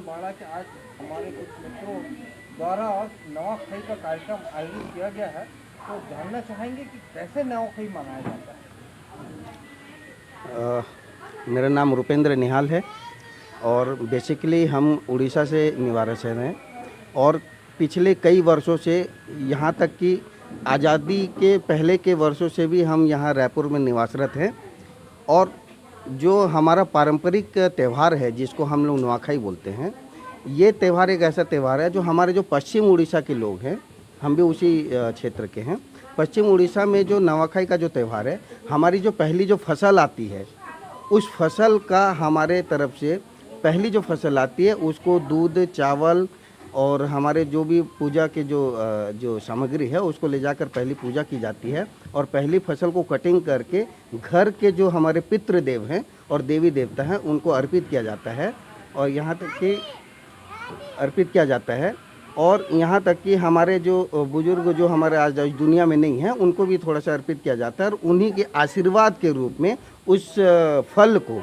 बढ़ा कि आज हमारे कुछ मित्रों द्वारा नवाखाई का कार्यक्रम आयोजित किया गया है, तो जानना चाहेंगे कि कैसे नवाखाई मनाया जाता है। मेरा नाम रुपेंद्र निहाल है और बेसिकली हम उड़ीसा से निवासी हैं और पिछले कई वर्षों से यहाँ तक कि आज़ादी के पहले के वर्षों से भी हम यहाँ रायपुर में निवासरत हैं। और जो हमारा पारंपरिक त्यौहार है जिसको हम लोग नुआखाई बोलते हैं, ये त्यौहार एक ऐसा त्यौहार है जो हमारे जो पश्चिम उड़ीसा के लोग हैं, हम भी उसी क्षेत्र के हैं। पश्चिम उड़ीसा में जो नवाखाई का जो त्यौहार है, हमारी जो पहली जो फसल आती है उस फसल का हमारे तरफ से पहली जो फसल आती है उसको दूध चावल और हमारे जो भी पूजा के जो सामग्री है उसको ले जाकर पहली पूजा की जाती है और पहली फसल को कटिंग करके घर के जो हमारे पितृदेव हैं और देवी देवता हैं उनको अर्पित किया जाता है। और यहाँ तक कि अर्पित किया जाता है और यहाँ तक कि हमारे जो बुजुर्ग जो हमारे आज दुनिया में नहीं हैं उनको भी थोड़ा सा अर्पित किया जाता है और उन्हीं के आशीर्वाद के रूप में उस फल को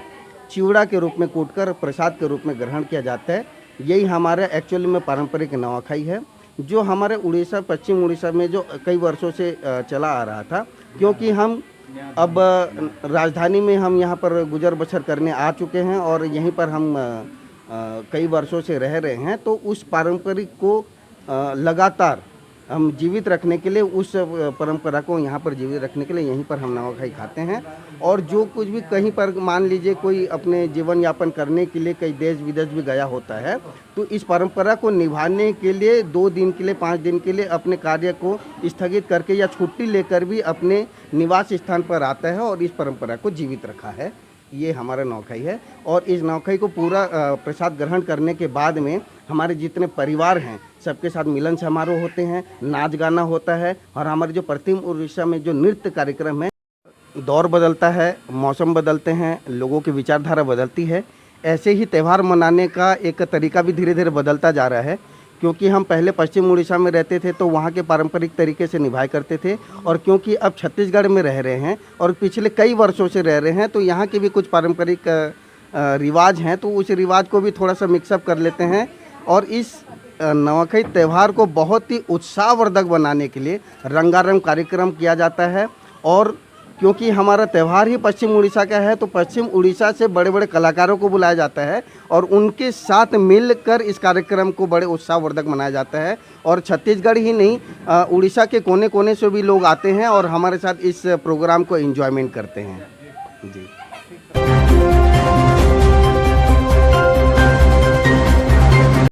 चिवड़ा के रूप में कूटकर प्रसाद के रूप में ग्रहण किया जाता है। यही हमारा एक्चुअली में पारंपरिक नवाखाई है जो हमारे उड़ीसा पश्चिम उड़ीसा में जो कई वर्षों से चला आ रहा था, क्योंकि हम अब राजधानी में हम यहाँ पर गुजर बसर करने आ चुके हैं और यहीं पर हम कई वर्षों से रह रहे हैं। तो उस पारंपरिक को लगातार हम जीवित रखने के लिए, उस परंपरा को यहाँ पर जीवित रखने के लिए यहीं पर हम नवाखाई खाते हैं। और जो कुछ भी कहीं पर मान लीजिए कोई अपने जीवन यापन करने के लिए कई देश विदेश भी गया होता है, तो इस परंपरा को निभाने के लिए 2 दिन के लिए 5 दिन के लिए अपने कार्य को स्थगित करके या छुट्टी लेकर भी अपने निवास स्थान पर आता है और इस परंपरा को जीवित रखा है। ये हमारा नवाखाई है और इस नवाखाई को पूरा प्रसाद ग्रहण करने के बाद में हमारे जितने परिवार हैं सबके साथ मिलन समारोह होते हैं, नाच गाना होता है और हमारे जो पश्चिम उड़ीसा में जो नृत्य कार्यक्रम है, दौर बदलता है, मौसम बदलते हैं, लोगों की विचारधारा बदलती है। ऐसे ही त्यौहार मनाने का एक तरीका भी धीरे धीरे बदलता जा रहा है, क्योंकि हम पहले पश्चिम उड़ीसा में रहते थे तो वहाँ के पारंपरिक तरीके से निभाया करते थे और क्योंकि अब छत्तीसगढ़ में रह रहे हैं और पिछले कई वर्षों से रह रहे हैं तो यहाँ के भी कुछ पारंपरिक रिवाज हैं, तो उस रिवाज को भी थोड़ा सा मिक्सअप कर लेते हैं। और इस नवाखाई त्यौहार को बहुत ही उत्साहवर्धक बनाने के लिए रंगारंग कार्यक्रम किया जाता है। और क्योंकि हमारा त्यौहार ही पश्चिम उड़ीसा का है तो पश्चिम उड़ीसा से बड़े बड़े कलाकारों को बुलाया जाता है और उनके साथ मिलकर इस कार्यक्रम को बड़े उत्साहवर्धक मनाया जाता है। और छत्तीसगढ़ ही नहीं, उड़ीसा के कोने कोने से भी लोग आते हैं और हमारे साथ इस प्रोग्राम को एंजॉयमेंट करते हैं। जी।